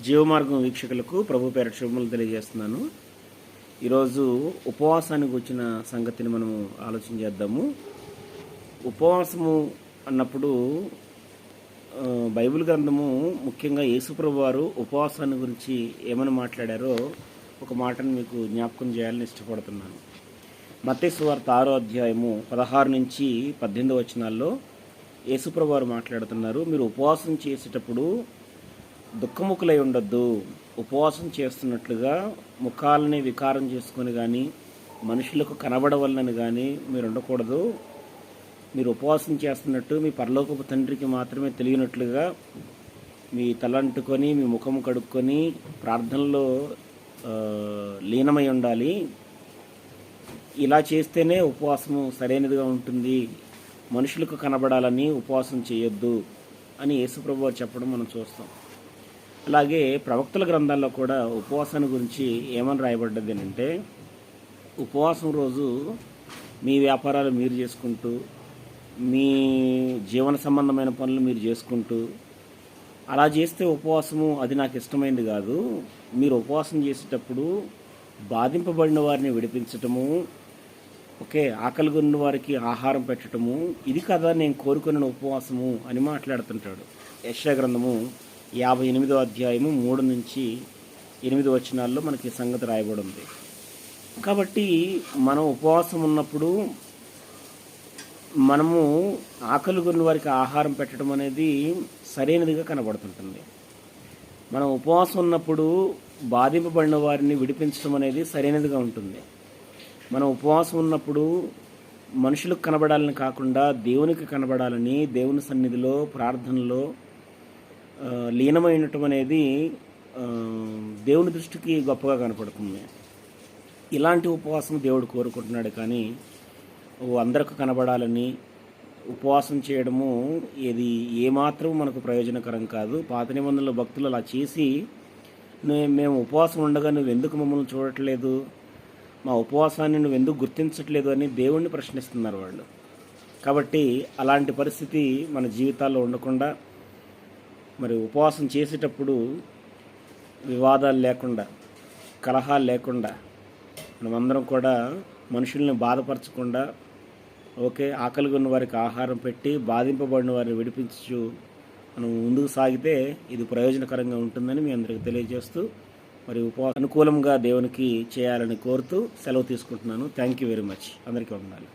జీవమార్గం వీక్షకులకు ప్రభు పేరట శుభములు తెలియజేస్తున్నాను. ఈరోజు ఉపవాసానికి వచ్చిన సంగతిని మనము ఆలోచన చేద్దాము. ఉపవాసము అన్నప్పుడు బైబిల్ గ్రంథము ముఖ్యంగా యేసుప్రభు వారు ఉపవాసాన్ని గురించి ఏమని మాట్లాడారో ఒక మాటను మీకు జ్ఞాపకం చేయాలని ఇష్టపడుతున్నాను. మత్తయి సువార్త 6వ అధ్యాయము 16 నుంచి 18 వచనాల్లో యేసుప్రభు వారు మాట్లాడుతున్నారు. మీరు ఉపవాసం చేసేటప్పుడు దుఃఖముఖులై ఉండొద్దు. ఉపవాసం చేస్తున్నట్లుగా ముఖాలని వికారం చేసుకొని కానీ మనుషులకు కనబడవలనని కానీ మీరు ఉండకూడదు. మీరు ఉపవాసం చేస్తున్నట్టు మీ పరలోకపు తండ్రికి మాత్రమే తెలియనట్లుగా మీ తలంటుకొని మీ ముఖం కడుక్కొని ప్రార్థనలో లీనమై ఉండాలి. ఇలా చేస్తేనే ఉపవాసము సరైనదిగా ఉంటుంది. మనుషులకు కనబడాలని ఉపవాసం చేయొద్దు అని యేసుప్రభు వారు చెప్పడం మనం చూస్తాం. అలాగే ప్రవక్తల గ్రంథాల్లో కూడా ఉపవాసాన్ని గురించి ఏమని రాయబడ్డది అంటే, ఉపవాసం రోజు మీ వ్యాపారాలు మీరు చేసుకుంటూ మీ జీవన సంబంధమైన పనులు మీరు చేసుకుంటూ అలా చేస్తే ఉపవాసము అది నాకు ఇష్టమైనది కాదు. మీరు ఉపవాసం చేసేటప్పుడు బాధింపబడిన వారిని విడిపించటము, ఆకలి కొన్న వారికి ఆహారం పెట్టడము, ఇది కదా నేను కోరుకున్న ఉపవాసము అని మాట్లాడుతుంటాడు. యెషయా గ్రంథము 58వ అధ్యాయము 3 నుంచి 8 వచనాల్లో మనకి ఈ సంగతి రాయబడి ఉంది. కాబట్టి మనం ఉపవాసం ఉన్నప్పుడు మనము ఆకలి కొన్న వారికి ఆహారం పెట్టడం అనేది సరైనదిగా కనబడుతుంటుంది. మనం ఉపవాసం ఉన్నప్పుడు బాధింపబడిన వారిని విడిపించడం అనేది సరైనదిగా ఉంటుంది. మనం ఉపవాసం ఉన్నప్పుడు మనుషులకు కనబడాలని కాకుండా దేవునికి కనబడాలని దేవుని సన్నిధిలో ప్రార్థనలో లీనమైనటం అనేది దేవుని దృష్టికి గొప్పగా కనపడుతుంది. ఇలాంటి ఉపవాసం దేవుడు కోరుకుంటున్నాడు. కానీ అందరికి కనబడాలని ఉపవాసం చేయడము ఇది ఏమాత్రం మనకు ప్రయోజనకరం కాదు. పాత నిబంధనల భక్తులు అలా చేసి మేము ఉపవాసం ఉండగా నువ్వు ఎందుకు మమ్మల్ని చూడట్లేదు, మా ఉపవాసాన్ని నువ్వు ఎందుకు గుర్తించట్లేదు అని దేవుణ్ణి ప్రశ్నిస్తున్నారు వాళ్ళు. కాబట్టి అలాంటి పరిస్థితి మన జీవితాల్లో ఉండకుండా మరి ఉపవాసం చేసేటప్పుడు వివాదాలు లేకుండా కలహాలు లేకుండా మనమందరం కూడా మనుషుల్ని బాధపరచకుండా ఆకలి ఉన్న వారికి ఆహారం పెట్టి బాధింపబడిన వారిని విడిపించు మనం ముందుకు సాగితే ఇది ప్రయోజనకరంగా ఉంటుందని మీ అందరికీ తెలియజేస్తూ మరి అనుకూలంగా దేవునికి చేయాలని కోరుతూ సెలవు తీసుకుంటున్నాను. Thank you very much. అందరికీ వందనాలు.